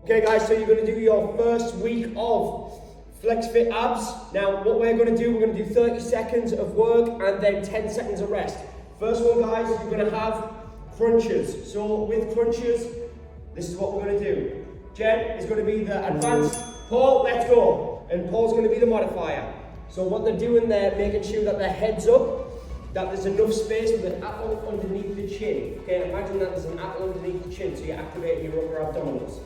Okay guys, so you're going to do your first week of flex fit abs. Now what we're going to do, we're going to do 30 seconds of work and then 10 seconds of rest. First one guys, you're going to have crunches. So with crunches, this is what we're going to do. Jen is going to be the advanced, Paul, let's go. And Paul's going to be the modifier. So what they're doing there, making sure that their head's up, that there's enough space with an apple underneath the chin. Okay, imagine that there's an apple underneath the chin, so you're activating your upper abdominals.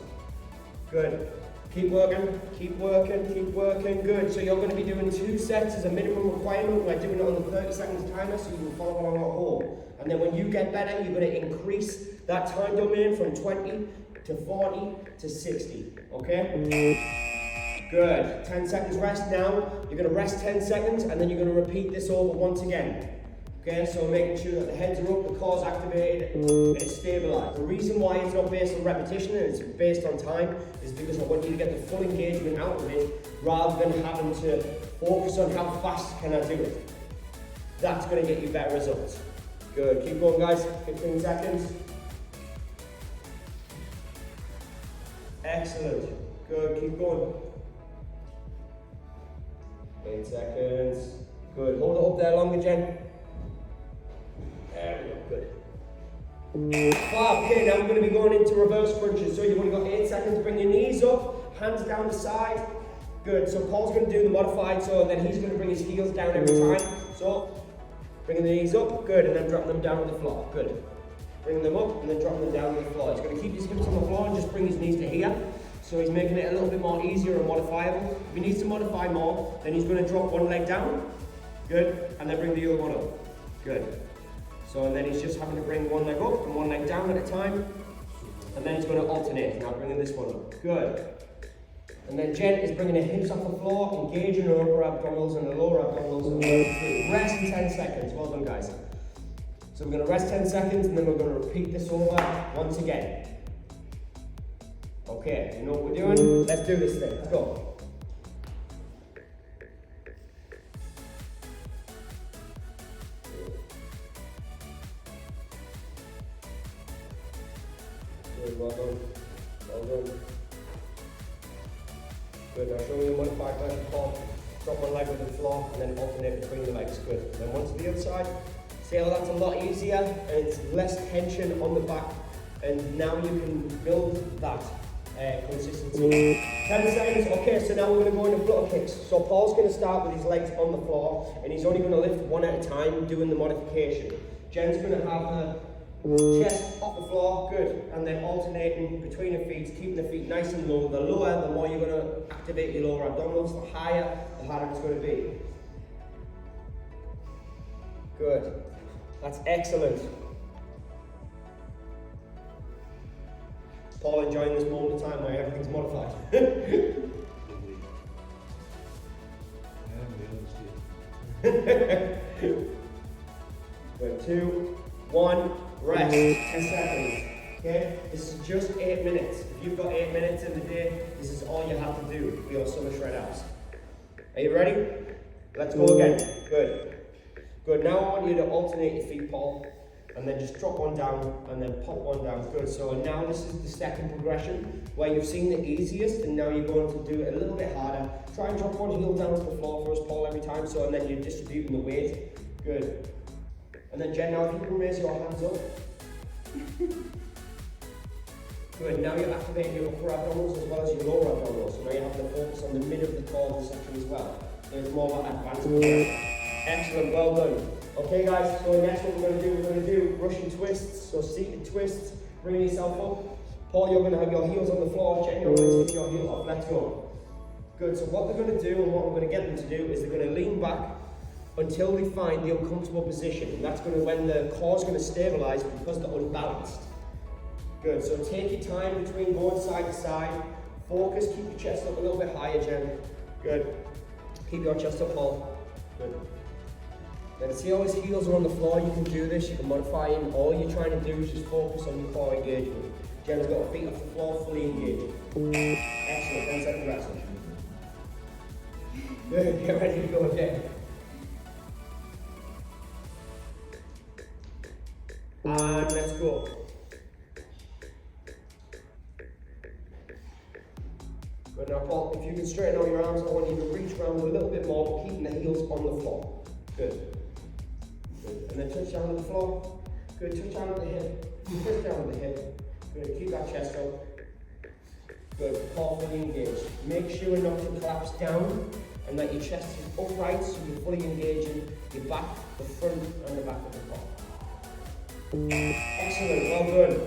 Good. Keep working, keep working, keep working. Good. So you're going to be doing 2 sets as a minimum requirement. We're doing it on the 30 seconds timer, so you can follow along at home. And then when you get better, you're going to increase that time domain from 20 to 40 to 60. Okay? Good. 10 seconds rest now. You're going to rest 10 seconds, and then you're going to repeat this over once again. Okay, so making sure that the heads are up, the core's activated, and it's stabilised. The reason why it's not based on repetition and it's based on time is because I want you to get the full engagement out of it rather than having to focus on how fast can I do it. That's going to get you better results. Good, keep going guys, 15 seconds. Excellent, good, keep going. 8 seconds. Good, hold it up there longer, Jen. There we go, good. Okay, now we're going to be going into reverse crunches. So you've only got 8 seconds. Bring your knees up, hands down the side. Good, so Paul's going to do the modified, so then he's going to bring his heels down every time. So, bringing the knees up, good, and then dropping them down on the floor, good. Bring them up and then dropping them down on the floor. He's going to keep his hips on the floor and just bring his knees to here. So he's making it a little bit more easier and modifiable. If he needs to modify more, then he's going to drop one leg down, good, and then bring the other one up, good. So and then he's just having to bring one leg up and one leg down at a time. And then he's going to alternate, now bringing this one up. Good. And then Jen is bringing her hips off the floor, engaging her upper abdominals and the lower abdominals. And rest in 10 seconds. Well done, guys. So we're going to rest 10 seconds and then we're going to repeat this over once again. Okay, you know what we're doing? Let's do this thing. Let's go. Good, well done. Well done. Good, now show me the modified version, Paul. Drop one leg with the floor and then alternate between the legs. Good. And then once to the other side. See how that's a lot easier and it's less tension on the back. And now you can build that consistency. 10 seconds. Okay, so now we're going to go into flutter kicks. So Paul's going to start with his legs on the floor and he's only going to lift one at a time doing the modification. Jen's going to have her chest off the floor, good, and then alternating between the feet, keeping the feet nice and low. The lower, the more you're going to activate your lower abdominals, the higher, the harder it's going to be. Good. That's excellent. Paul enjoying this moment of time where everything's modified. Good, 2, 1, rest, 10 seconds. Okay, this is just 8 minutes. If you've got 8 minutes in the day, this is all you have to do for your summer shred abs. Are you ready? Let's go again. Good. Good, now I want you to alternate your feet, Paul, and then just drop one down and then pop one down. Good, so now this is the second progression where you've seen the easiest and now you're going to do it a little bit harder. Try and drop one heel down to the floor for us, Paul, every time, so and then you're distributing the weight. Good. And then Jen, now if you can raise your hands up. Good, now you're activating your upper abdominals as well as your lower abdominals. So now you have to focus on the mid of the core section as well. There's more of an advanced progression. Excellent, well done. Okay guys, so next what we're going to do Russian twists, so seated twists, bring yourself up. Paul, you're going to have your heels on the floor, Jen, you're going to take your heels off, let's go. Good, so what they're going to do and what I'm going to get them to do is they're going to lean back until they find the uncomfortable position. And that's going to, when the core's going to stabilise because they're unbalanced. Good, so take your time between going side to side, focus, keep your chest up a little bit higher, Jen. Good, keep your chest up, Paul. Good. Then see how his heels are on the floor, you can do this, you can modify him. All you're trying to do is just focus on your core engagement. Jen's got her feet off the floor, fully engaged. Excellent, 10 seconds rest. Good, get ready to go again. And let's go. Paul, if you can straighten out your arms, I want you to reach around a little bit more, but keeping the heels on the floor. Good. Good. And then touch down to the floor. Good. Touch down to the hip. Touch down to the hip. Good. Keep that chest out. Good. Core fully engaged. Make sure not to collapse down and that your chest is upright so you're fully engaging your back, the front and the back of the core. Excellent. Well done.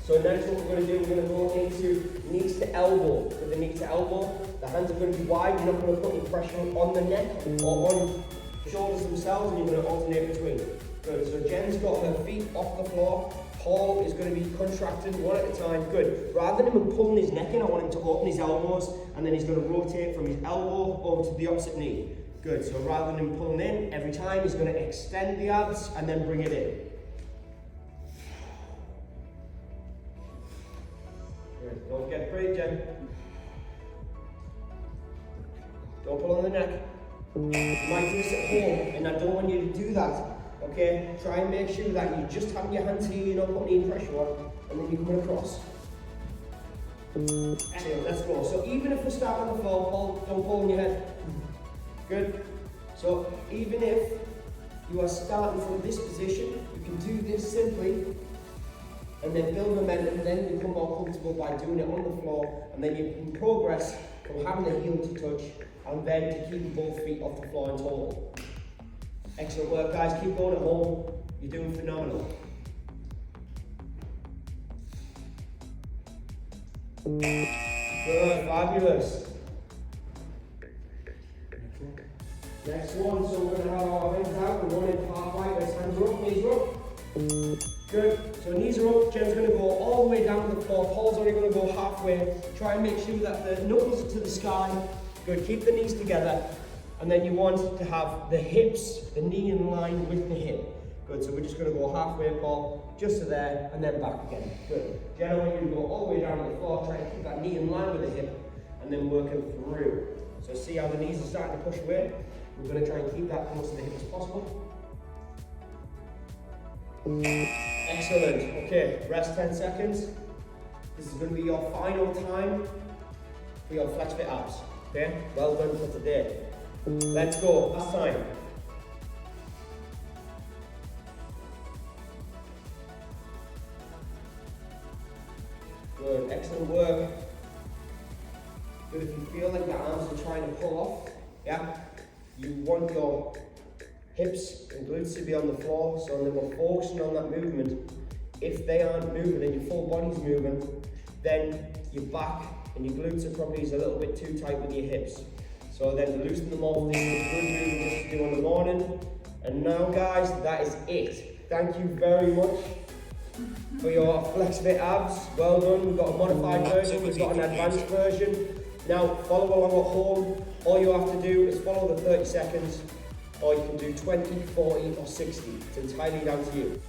So next what we're going to do, we're going to go into knees to elbow. With the knee to elbow, the hands are going to be wide. You're not going to put any pressure on the neck or on the shoulders themselves, and you're going to alternate between. Good. So Jen's got her feet off the floor. Paul is going to be contracting one at a time. Good. Rather than him pulling his neck in, I want him to open his elbows, and then he's going to rotate from his elbow over to the opposite knee. Good. So rather than him pulling in, every time he's going to extend the abs and then bring it in. Don't get afraid, Jen. Don't pull on the neck. You might do this at home, and I don't want you to do that. Okay? Try and make sure that you just have your hands here, you're not putting any pressure on, and then you're coming across. Excellent, let's go. So even if we start on the floor, don't pull on your head. Good. So even if you are starting from this position, you can do this simply and then build momentum, and then become more comfortable by doing it on the floor, and then you can progress from having the heel to touch and then to keeping both feet off the floor in total. Excellent work, guys. Keep going at home. You're doing phenomenal. Good, fabulous. Next one, so we're going to have our hands out, we're running halfway, let's hands are up, knees are up. Good, so knees are up, Jen's going to go all the way down to the floor, Paul's only going to go halfway. Try and make sure that the knuckles are to the sky. Good, keep the knees together. And then you want to have the hips, the knee in line with the hip. Good, so we're just going to go halfway, Paul, just to there, and then back again. Good. Jen, I want you to go all the way down to the floor, try and keep that knee in line with the hip, and then working through. So see how the knees are starting to push away? We're going to try and keep that close to the hip as possible. Excellent. Okay, rest 10 seconds. This is going to be your final time for your flex fit abs. Okay, well done for today. Let's go. Last time. Good. Excellent work. Good. If you feel like your arms are trying to pull off, yeah, you want your hips and glutes to be on the floor, so then we're focusing on that movement. If they aren't moving and your full body's moving, then your back and your glutes are probably a little bit too tight with your hips. So then loosen them off. This is a good movement just to do in the morning. And now guys, that is it. Thank you very much for your flex fit abs. Well done. We've got a modified version, we've got an advanced version. Now follow along at home. All you have to do is follow the 30 seconds, or you can do 20, 40 or 60. It's entirely down to you.